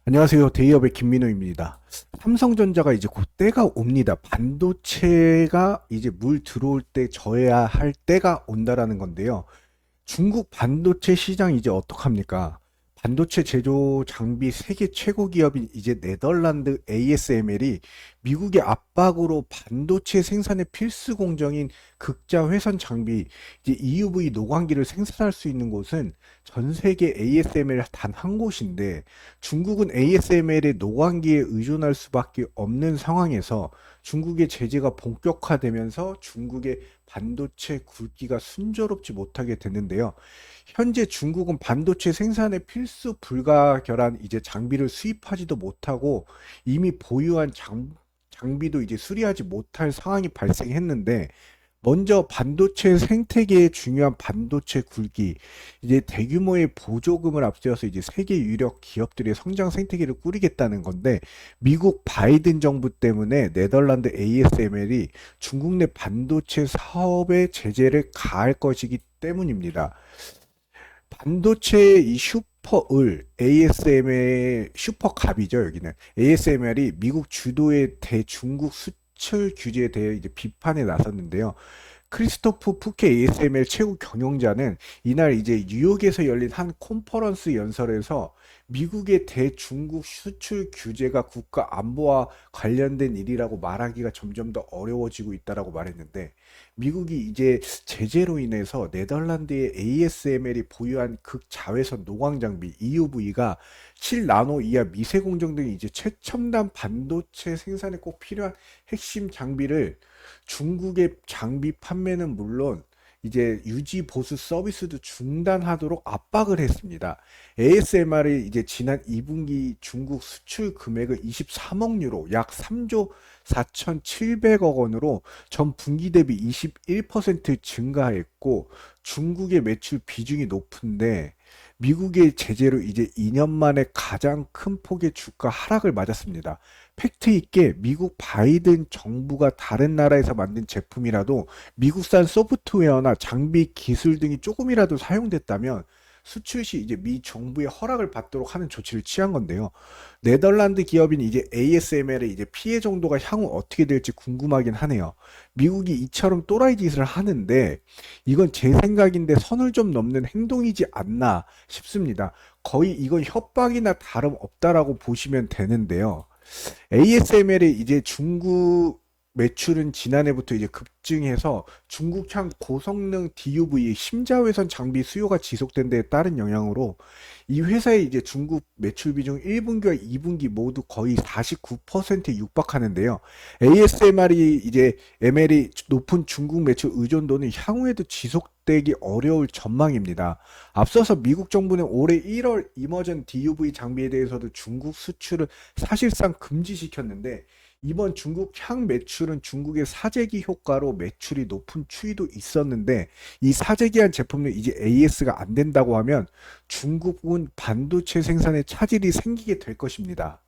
안녕하세요. 데이업의 김민호입니다. 삼성전자가 이제 곧 때가 옵니다. 반도체가 이제 물 들어올 때 져야 할 때가 온다라는 건데요. 중국 반도체 시장 이제 어떡합니까? 반도체 제조 장비 세계 최고 기업인 이제 네덜란드 ASML이 미국의 압박으로 반도체 생산의 필수 공정인 극자 회선 장비 이제 EUV 노광기를 생산할 수 있는 곳은 전 세계 ASML 단 한 곳인데 중국은 ASML의 노광기에 의존할 수밖에 없는 상황에서 중국의 제재가 본격화되면서 중국의 반도체 굵기가 순조롭지 못하게 됐는데요. 현재 중국은 반도체 생산에 필수 불가결한 이제 장비를 수입하지도 못하고 이미 보유한 장비도 이제 수리하지 못할 상황이 발생했는데 먼저 반도체 생태계에 중요한 반도체 굴기, 이제 대규모의 보조금을 앞세워서 이제 세계 유력 기업들의 성장 생태계를 꾸리겠다는 건데, 미국 바이든 정부 때문에 네덜란드 ASML이 중국 내 반도체 사업에 제재를 가할 것이기 때문입니다. 반도체 이 슈퍼을 ASML 슈퍼갑이죠, 여기는. ASML이 미국 주도의 대중국 수출 규제에 대해 이제 비판에 나섰는데요. 크리스토프 푸케 ASML 최고 경영자는 이날 이제 뉴욕에서 열린 한 컨퍼런스 연설에서 미국의 대중국 수출 규제가 국가 안보와 관련된 일이라고 말하기가 점점 더 어려워지고 있다라고 말했는데 미국이 이제 제재로 인해서 네덜란드의 ASML이 보유한 극자외선 노광 장비 EUV가 7나노 이하 미세 공정 등 이제 최첨단 반도체 생산에 꼭 필요한 핵심 장비를 중국의 장비 판매는 물론 이제 유지 보수 서비스도 중단하도록 압박을 했습니다. ASMR이 이제 지난 2분기 중국 수출 금액을 23억 유로 약 3조 4,700억 원으로 전 분기 대비 21% 증가했고 중국의 매출 비중이 높은데 미국의 제재로 이제 2년 만에 가장 큰 폭의 주가 하락을 맞았습니다. 팩트 있게 미국 바이든 정부가 다른 나라에서 만든 제품이라도 미국산 소프트웨어나 장비 기술 등이 조금이라도 사용됐다면 수출 시 이제 미 정부의 허락을 받도록 하는 조치를 취한 건데요. 네덜란드 기업인 이제 ASML의 이제 피해 정도가 향후 어떻게 될지 궁금하긴 하네요. 미국이 이처럼 또라이 짓을 하는데 이건 제 생각인데 선을 좀 넘는 행동이지 않나 싶습니다. 거의 이건 협박이나 다름없다라고 보시면 되는데요. ASML의 이제 중국 매출은 지난해부터 이제 급증해서 중국향 고성능 DUV 심자외선 장비 수요가 지속된 데에 따른 영향으로 이 회사의 이제 중국 매출 비중 1분기와 2분기 모두 거의 49%에 육박하는데요. ASMR이 이제 ML이 높은 중국 매출 의존도는 향후에도 지속되기 어려울 전망입니다. 앞서서 미국 정부는 올해 1월 이머전 DUV 장비에 대해서도 중국 수출을 사실상 금지시켰는데 이번 중국 향 매출은 중국의 사재기 효과로 매출이 높은 추이도 있었는데 이 사재기한 제품은 이제 AS가 안 된다고 하면 중국은 반도체 생산에 차질이 생기게 될 것입니다.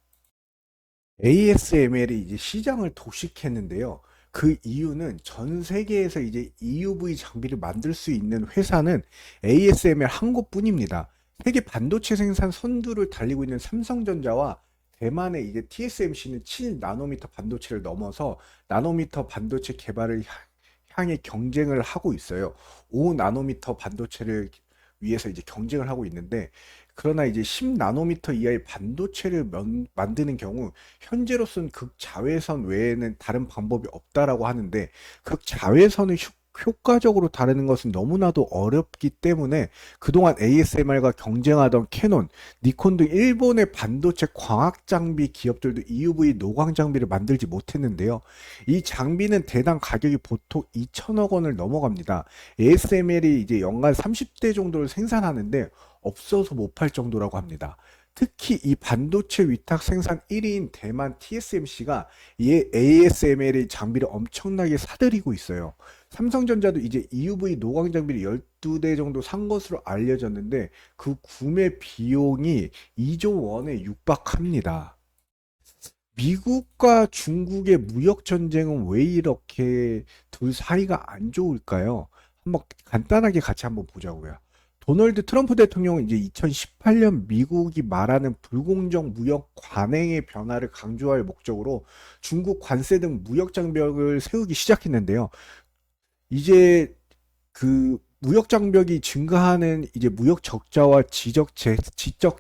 ASML이 이제 시장을 독식했는데요. 그 이유는 전 세계에서 이제 EUV 장비를 만들 수 있는 회사는 ASML 한 곳뿐입니다. 세계 반도체 생산 선두를 달리고 있는 삼성전자와 대만의 이제 TSMC는 7나노미터 반도체를 넘어서 나노미터 반도체 개발을 향해 경쟁을 하고 있어요. 5나노미터 반도체를 위해서 이제 경쟁을 하고 있는데 그러나 이제 10나노미터 이하의 반도체를 만드는 경우 현재로서는 극자외선 외에는 다른 방법이 없다라고 하는데 극자외선을 효과적으로 다루는 것은 너무나도 어렵기 때문에 그동안 ASMR과 경쟁하던 캐논, 니콘 등 일본의 반도체 광학 장비 기업들도 EUV 노광 장비를 만들지 못했는데요. 이 장비는 대당 가격이 보통 2천억 원을 넘어갑니다. ASML이 이제 연간 30대 정도를 생산하는데 없어서 못 팔 정도라고 합니다. 특히 이 반도체 위탁 생산 1위인 대만 TSMC가 이 ASML의 장비를 엄청나게 사들이고 있어요. 삼성전자도 이제 EUV 노광 장비를 12대 정도 산 것으로 알려졌는데 그 구매 비용이 2조 원에 육박합니다. 미국과 중국의 무역 전쟁은 왜 이렇게 둘 사이가 안 좋을까요? 한번 간단하게 같이 한번 보자고요. 도널드 트럼프 대통령은 이제 2018년 미국이 말하는 불공정 무역 관행의 변화를 강조할 목적으로 중국 관세 등 무역 장벽을 세우기 시작했는데요. 이제 그 무역 장벽이 증가하는 이제 무역 적자와 지적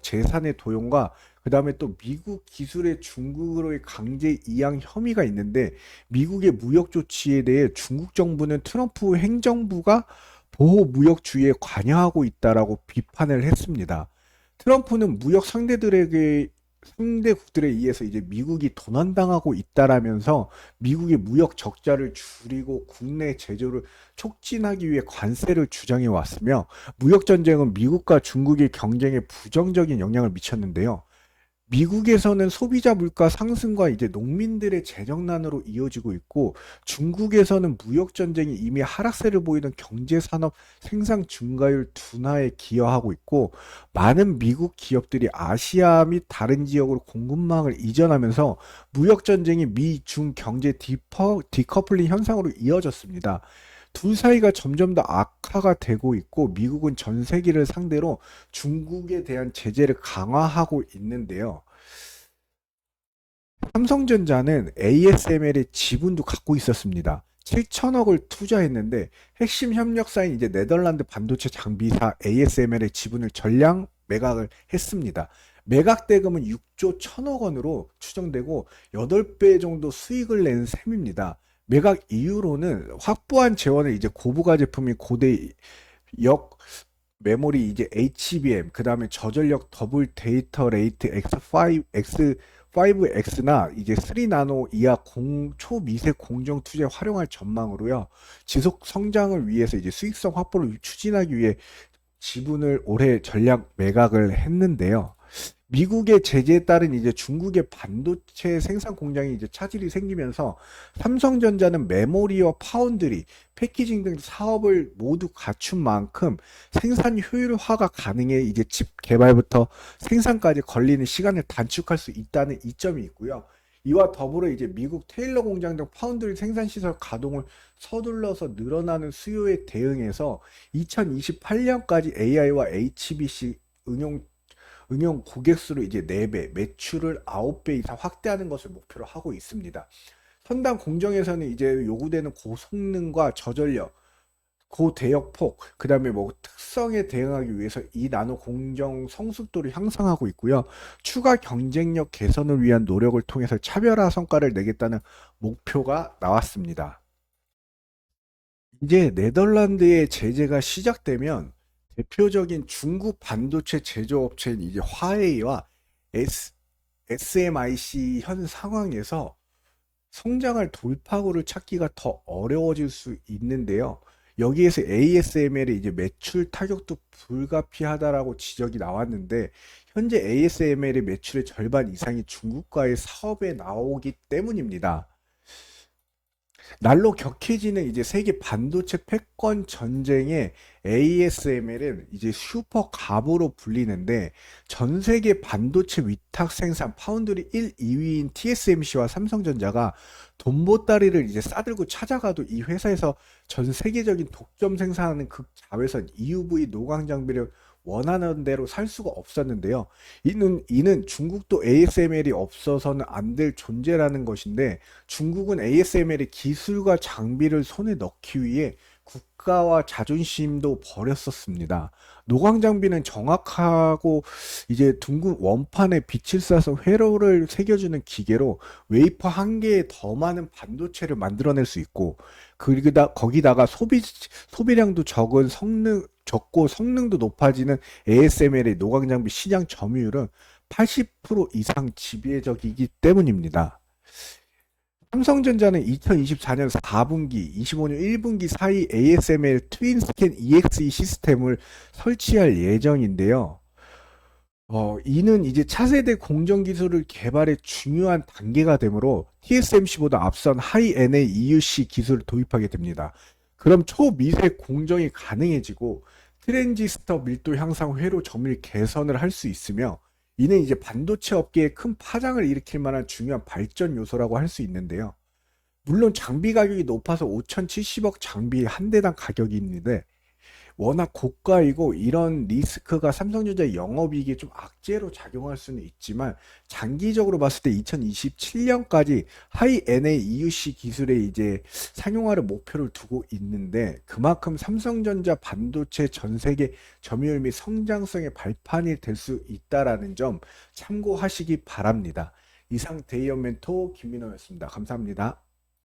재산의 도용과 그다음에 또 미국 기술의 중국으로의 강제 이양 혐의가 있는데 미국의 무역 조치에 대해 중국 정부는 트럼프 행정부가 보호 무역주의에 관여하고 있다라고 비판을 했습니다. 트럼프는 무역 상대국들에 의해서 이제 미국이 도난당하고 있다라면서 미국의 무역 적자를 줄이고 국내 제조를 촉진하기 위해 관세를 주장해 왔으며 무역 전쟁은 미국과 중국의 경쟁에 부정적인 영향을 미쳤는데요. 미국에서는 소비자 물가 상승과 이제 농민들의 재정난으로 이어지고 있고 중국에서는 무역 전쟁이 이미 하락세를 보이는 경제 산업 생산 증가율 둔화에 기여하고 있고 많은 미국 기업들이 아시아 및 다른 지역으로 공급망을 이전하면서 무역 전쟁이 미 중 경제 디커플링 현상으로 이어졌습니다. 둘 사이가 점점 더 악화가 되고 있고 미국은 전 세계를 상대로 중국에 대한 제재를 강화하고 있는데요. 삼성전자는 ASML의 지분도 갖고 있었습니다. 7천억을 투자했는데 핵심 협력사인 이제 네덜란드 반도체 장비사 ASML의 지분을 전량 매각을 했습니다. 매각 대금은 6조 1천억 원으로 추정되고 8배 정도 수익을 낸 셈입니다. 매각 이후로는 확보한 재원을 이제 고부가 제품인 고대 역 메모리 이제 HBM 그다음에 저전력 더블 데이터 레이트 X5X나 이제 3나노 이하 초미세 공정 투자에 활용할 전망으로요. 지속 성장을 위해서 이제 수익성 확보를 추진하기 위해 지분을 올해 전략 매각을 했는데요. 미국의 제재에 따른 이제 중국의 반도체 생산 공장이 이제 차질이 생기면서 삼성전자는 메모리와 파운드리, 패키징 등 사업을 모두 갖춘 만큼 생산 효율화가 가능해 이제 칩 개발부터 생산까지 걸리는 시간을 단축할 수 있다는 이점이 있고요. 이와 더불어 이제 미국 테일러 공장 등 파운드리 생산 시설 가동을 서둘러서 늘어나는 수요에 대응해서 2028년까지 AI와 HPC 응용 고객 수를 이제 4배, 매출을 9배 이상 확대하는 것을 목표로 하고 있습니다. 선단 공정에서는 이제 요구되는 고성능과 저전력, 고대역폭, 그 다음에 뭐 특성에 대응하기 위해서 이 나노 공정 성숙도를 향상하고 있고요. 추가 경쟁력 개선을 위한 노력을 통해서 차별화 성과를 내겠다는 목표가 나왔습니다. 이제 네덜란드의 제재가 시작되면 대표적인 중국 반도체 제조업체인 이제 화웨이와 SMIC 현 상황에서 성장할 돌파구를 찾기가 더 어려워질 수 있는데요. 여기에서 ASML의 이제 매출 타격도 불가피하다라고 지적이 나왔는데 현재 ASML의 매출의 절반 이상이 중국과의 사업에 나오기 때문입니다. 날로 격해지는 이제 세계 반도체 패권 전쟁에 ASML은 이제 슈퍼 갑으로 불리는데 전 세계 반도체 위탁 생산 파운드리 1, 2위인 TSMC와 삼성전자가 돈보따리를 이제 싸들고 찾아가도 이 회사에서 전 세계적인 독점 생산하는 극자외선 EUV 노광 장비를 원하는 대로 살 수가 없었는데요. 이는 중국도 ASML이 없어서는 안 될 존재라는 것인데 중국은 ASML의 기술과 장비를 손에 넣기 위해 국가와 자존심도 버렸었습니다. 노광 장비는 정확하고 이제 둥근 원판에 빛을 쏴서 회로를 새겨주는 기계로 웨이퍼 한 개에 더 많은 반도체를 만들어낼 수 있고 거기다가 소비량도 적고 성능도 높아지는 ASML의 노광 장비 시장 점유율은 80% 이상 지배적이기 때문입니다. 삼성전자는 2024년 4분기, 25년 1분기 사이 ASML 트윈스캔 EXE 시스템을 설치할 예정인데요. 이는 이제 차세대 공정 기술을 개발의 중요한 단계가 되므로 TSMC보다 앞선 하이 NA EUC 기술을 도입하게 됩니다. 그럼 초미세 공정이 가능해지고 트랜지스터 밀도 향상 회로 점유율 개선을 할 수 있으며 이는 이제 반도체 업계에 큰 파장을 일으킬 만한 중요한 발전 요소라고 할 수 있는데요. 물론 장비 가격이 높아서 5,070억 장비 한 대당 가격이 있는데 워낙 고가이고 이런 리스크가 삼성전자의 영업이익에 좀 악재로 작용할 수는 있지만 장기적으로 봤을 때 2027년까지 하이 NA EUC 기술의 이제 상용화를 목표를 두고 있는데 그만큼 삼성전자 반도체 전 세계 점유율 및 성장성의 발판이 될 수 있다라는 점 참고하시기 바랍니다. 이상 데이어 멘토 김민호였습니다. 감사합니다.